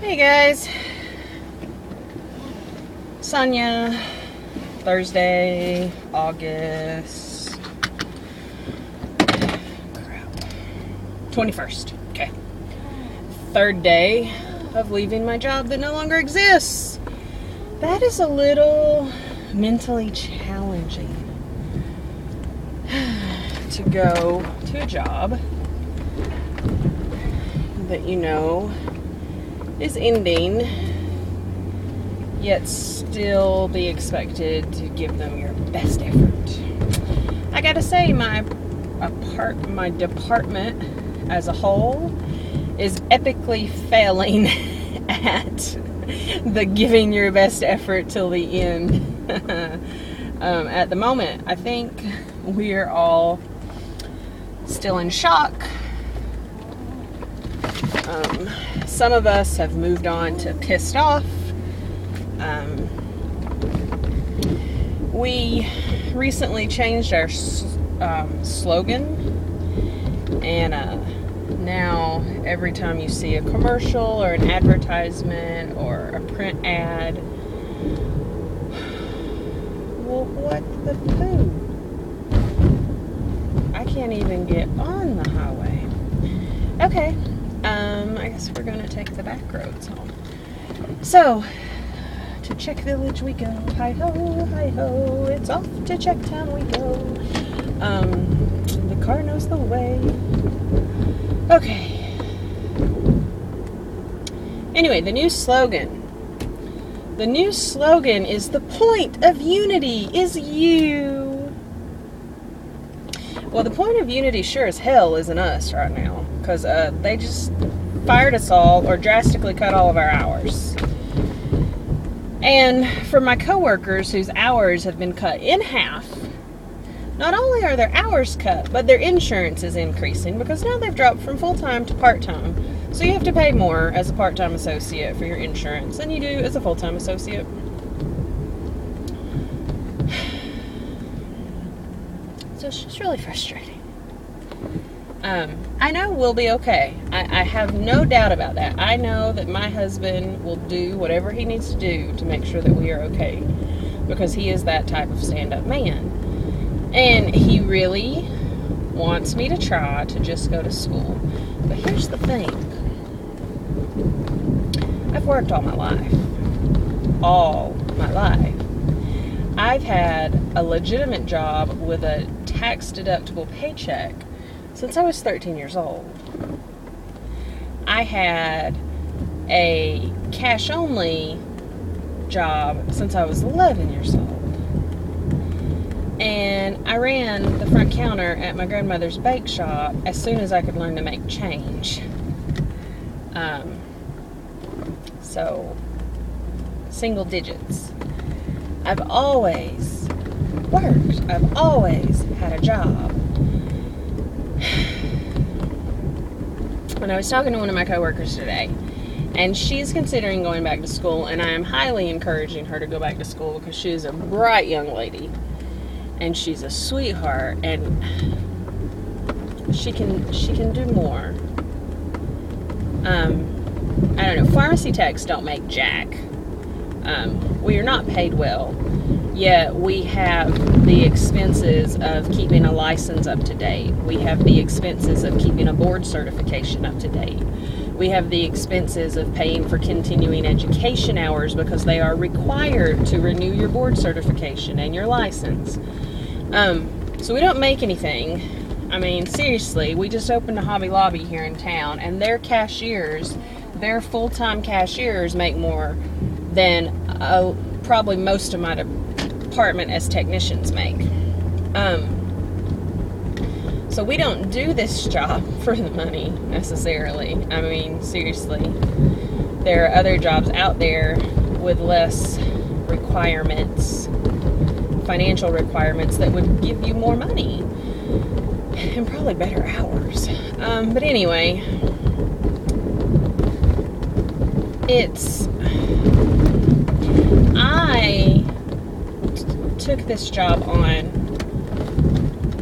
Hey guys, Sonia, Thursday, August 21st. Okay. Third day of leaving my job that no longer exists. That is a little mentally challenging to go to a job that you know is ending, yet still be expected to give them your best effort. I gotta say, my department as a whole is epically failing at the giving your best effort till the end. At the moment, I think we're all still in shock. Some of us have moved on to pissed off. We recently changed our slogan, and now every time you see a commercial or an advertisement or a print ad, well, what the poo? I can't even get on the highway. Okay. I guess we're going to take the back roads home. So, to Czech Village we go. Hi-ho, hi-ho. It's off to Czech Town we go. The car knows the way. Okay. Anyway, the new slogan. The new slogan is "The point of unity is you." Well, the point of unity sure as hell isn't us right now. Because they just fired us all or drastically cut all of our hours. And for my coworkers whose hours have been cut in half, not only are their hours cut, but their insurance is increasing because now they've dropped from full-time to part-time. So you have to pay more as a part-time associate for your insurance than you do as a full-time associate. So it's just really frustrating. I know we'll be okay. I have no doubt about that. I know that my husband will do whatever he needs to do to make sure that we are okay, because he is that type of stand-up man. And he really wants me to try to just go to school. But here's the thing. I've worked all my life. All my life. I've had a legitimate job with a tax-deductible paycheck since I was 13 years old. I had a cash-only job since I was 11 years old. And I ran the front counter at my grandmother's bake shop as soon as I could learn to make change. So, single digits. I've always worked. I've always had a job. When I was talking to one of my coworkers today, and she's considering going back to school, and I am highly encouraging her to go back to school because she is a bright young lady, and she's a sweetheart, and she can do more. I don't know. Pharmacy techs don't make jack. We are not paid well. Yet we have the expenses of keeping a license up to date. We have the expenses of keeping a board certification up to date. We have the expenses of paying for continuing education hours because they are required to renew your board certification and your license. So we don't make anything. I mean, seriously, we just opened a Hobby Lobby here in town, and their cashiers, their full-time cashiers make more than probably most of my department as technicians make. So we don't do this job for the money necessarily. I mean, seriously, there are other jobs out there with less requirements, financial requirements, that would give you more money and probably better hours. But anyway, I took this job on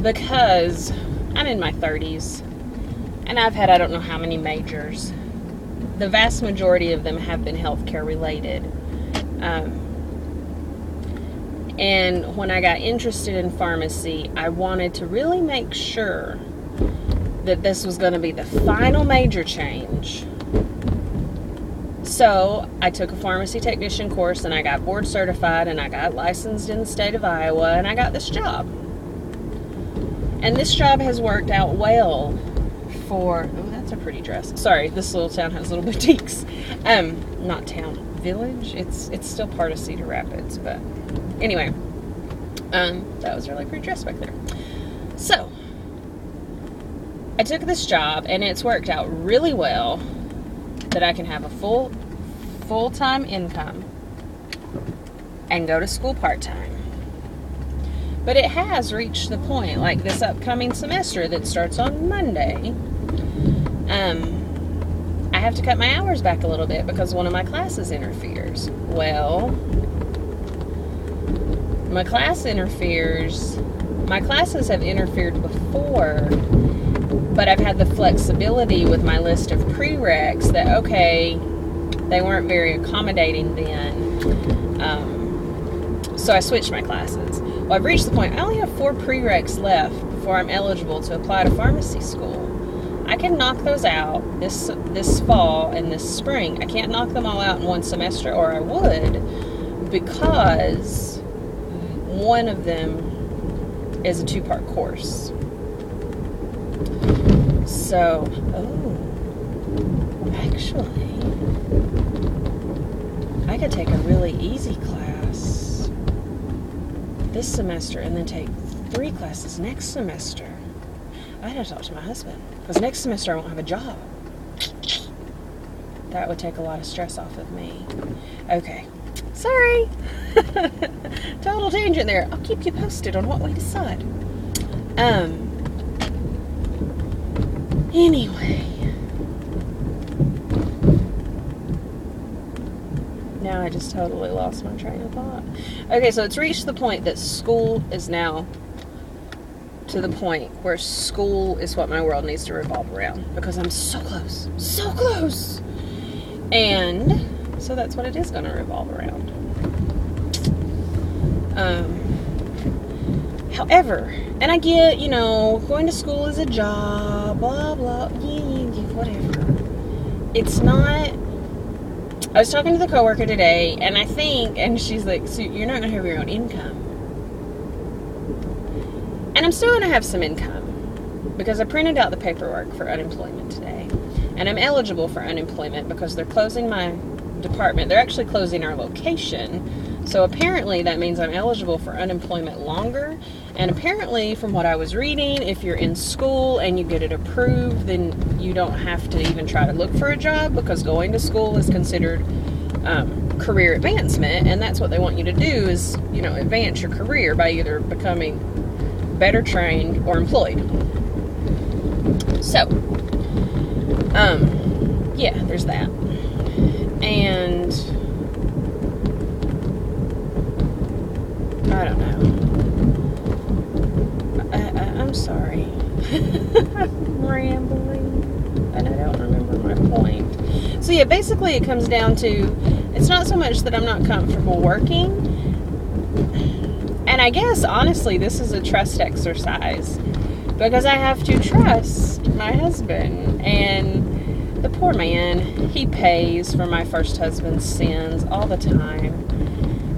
because I'm in my 30s and I've had I don't know how many majors. the vast majority of them have been healthcare related. And when I got interested in pharmacy, I wanted to really make sure that this was going to be the final major change. So I took a pharmacy technician course, and I got board certified, and I got licensed in the state of Iowa, and I got this job. And this job has worked out well for, oh, that's a pretty dress. Sorry, this little town has little boutiques. Not town, village. It's still part of Cedar Rapids, but anyway, that was a really pretty dress back there. So I took this job, and it's worked out really well that I can have a full-time income and go to school part-time. But it has reached the point, like this upcoming semester that starts on Monday, I have to cut my hours back a little bit because one of my classes interferes. Well, my classes have interfered before, but I've had the flexibility with my list of prereqs that, okay, they weren't very accommodating then, so I switched my classes. Well, I've reached the point, I only have 4 prereqs left before I'm eligible to apply to pharmacy school. I can knock those out this fall and this spring. I can't knock them all out in one semester, or I would, because one of them is a 2-part course. So, actually, I could take a really easy class this semester and then take 3 classes next semester. I'd have to talk to my husband, because next semester I won't have a job. That would take a lot of stress off of me. Okay. Sorry. Total tangent there. I'll keep you posted on what we decide. Anyway. Now I just totally lost my train of thought. Okay, so it's reached the point that school is now to the point where school is what my world needs to revolve around, because I'm so close. So close! And so that's what it is going to revolve around. However, and I get, going to school is a job, blah, blah, whatever. It's not. I was talking to the coworker today, and she's like, so you're not going to have your own income. And I'm still going to have some income, because I printed out the paperwork for unemployment today. And I'm eligible for unemployment because they're closing my department. They're actually closing our location. So apparently that means I'm eligible for unemployment longer. And apparently, from what I was reading, if you're in school and you get it approved, then you don't have to even try to look for a job, because going to school is considered career advancement. And that's what they want you to do is, advance your career by either becoming better trained or employed. So, yeah, there's that. And I don't know. I'm sorry. I'm rambling, and I don't remember my point. So yeah, basically it comes down to, it's not so much that I'm not comfortable working, and I guess honestly this is a trust exercise, because I have to trust my husband, and the poor man, he pays for my first husband's sins all the time.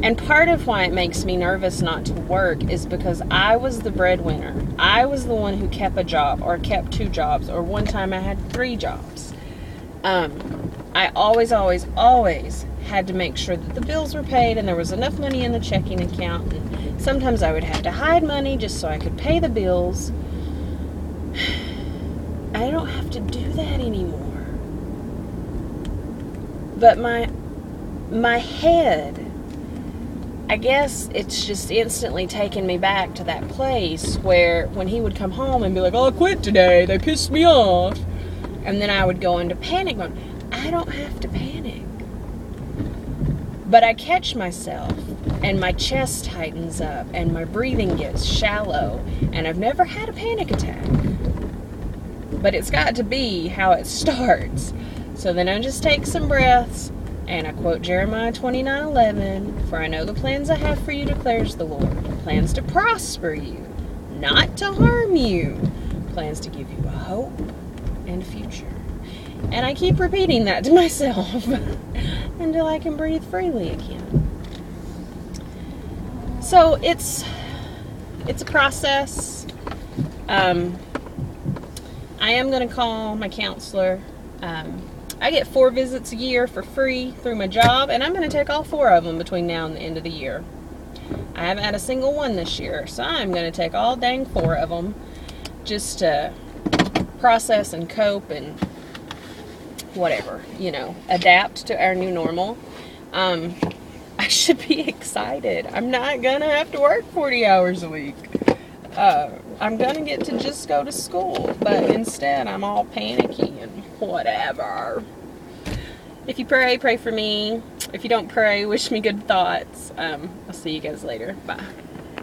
And part of why it makes me nervous not to work is because I was the breadwinner. I was the one who kept a job, or kept 2 jobs, or one time I had 3 jobs. I always had to make sure that the bills were paid and there was enough money in the checking account. And sometimes I would have to hide money just so I could pay the bills. I don't have to do that anymore. But my head, I guess it's just instantly taken me back to that place where when he would come home and be like, oh, I quit today, they pissed me off. And then I would go into panic mode. I don't have to panic. But I catch myself, and my chest tightens up, and my breathing gets shallow, and I've never had a panic attack. But it's got to be how it starts. So then I just take some breaths, and I quote Jeremiah 29:11, "For I know the plans I have for you, declares the Lord, plans to prosper you, not to harm you, plans to give you a hope and a future." And I keep repeating that to myself until I can breathe freely again. So it's a process. I am going to call my counselor. I get 4 visits a year for free through my job, and I'm going to take all 4 of them between now and the end of the year. I haven't had a single one this year, so I'm going to take all dang 4 of them just to process and cope and whatever, adapt to our new normal. I should be excited. I'm not going to have to work 40 hours a week. I'm going to get to just go to school, but instead I'm all panicky and whatever. If you pray for me. If you don't pray, wish me good thoughts. I'll see you guys later. Bye.